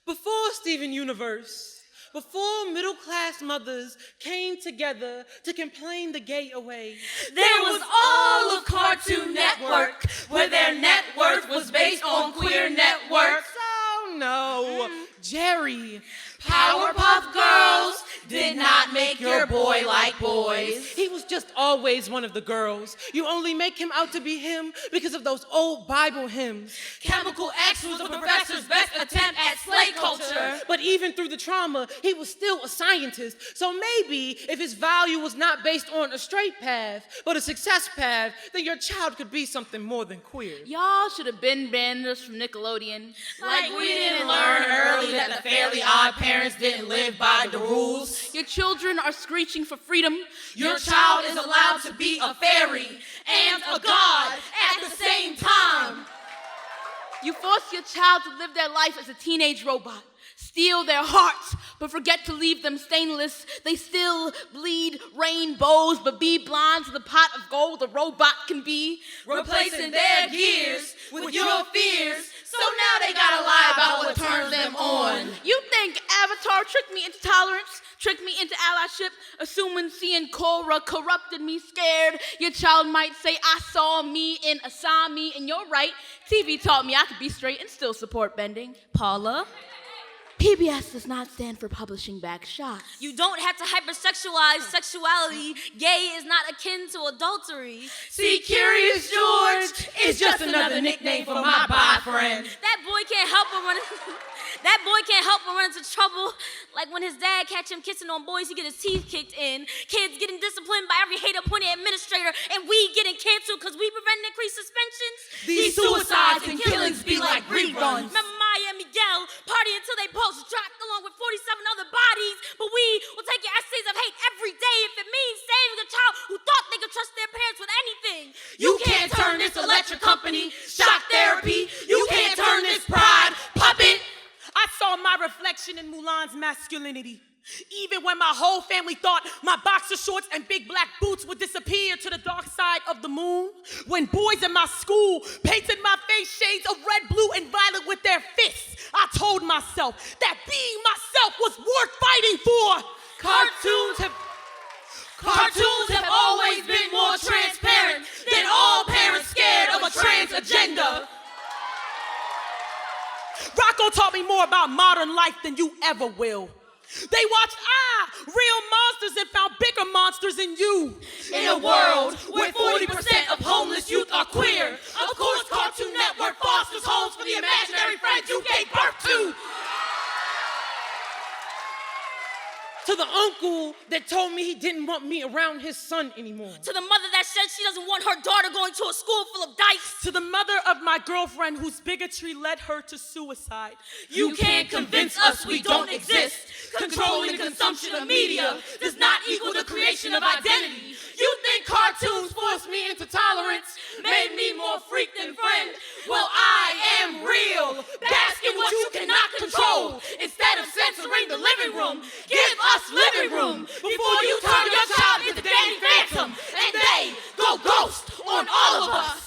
Before Steven Universe, before middle-class mothers came together to complain the gay away, there was all of Cartoon Network, where their net worth was based on queer networks. Oh no, Jerry. Powerpuff Girls did not make your boy like boys. He was just always one of the girls. You only make him out to be him because of those old Bible hymns. Chemical X was the professor's best attempt at slave culture. But even through the trauma, he was still a scientist. So maybe if his value was not based on a straight path, but a success path, then your child could be something more than queer. Y'all should have been banned us from Nickelodeon. Like we didn't learn early that the Fairly Odd Parents didn't live by the rules. Your children are screeching for freedom. Your child is allowed to be a fairy and a god at the same time. You force your child to live their life as a teenage robot. Steal their hearts, but forget to leave them stainless. They still bleed rainbows, but be blind to the pot of gold a robot can be. Replacing their gears with your fears, so now they gotta lie about what turns them on. You think Avatar tricked me into tolerance, tricked me into allyship, assuming seeing Korra corrupted me scared? Your child might say, I saw me in Asami, and you're right. TV taught me I could be straight and still support bending. Paula? PBS does not stand for publishing back shots. You don't have to hypersexualize sexuality. Gay is not akin to adultery. See, Curious George is just another nickname for my boyfriend. That boy can't help but run into trouble. Like when his dad catch him kissing on boys, he get his teeth kicked in. Kids getting disciplined by every hate-appointed administrator, and we getting canceled because we prevent increased suspensions. These suicides and killings be like reruns. Remember Maya and Miguel party until they both dropped along with 47 other bodies, but we will take your essays of hate every day if it means saving a child who thought they could trust their parents with anything. You can't turn this electric company, shock therapy. You can't turn this pride puppet. I saw my reflection in Mulan's masculinity. Even when my whole family thought my boxer shorts and big black boots would disappear to the dark side of the moon. When boys in my school painted my face shades of red, blue, and violet with their fists, I told myself that being myself was worth fighting for. Cartoons have always been more transparent than all parents scared of a trans agenda. Rocco taught me more about modern life than you ever will. They watched real monsters and found bigger monsters in you. In a world where 40% of homeless youth are queer, of course Cartoon Network fosters homes for the imaginary friends you gave birth to. To the uncle that told me he didn't want me around his son anymore. To the mother that said she doesn't want her daughter going to a school full of dykes. To the mother of my girlfriend whose bigotry led her to suicide. You can't convince us we don't exist. Controlling the consumption of media does not equal the creation of identity. You think cartoons forced me into tolerance, made me more freak than friend? Well, I am real. Bask in what you cannot control. Instead of censoring the living room, give us living room before you turn your child into Danny Phantom and they go ghost on all of us.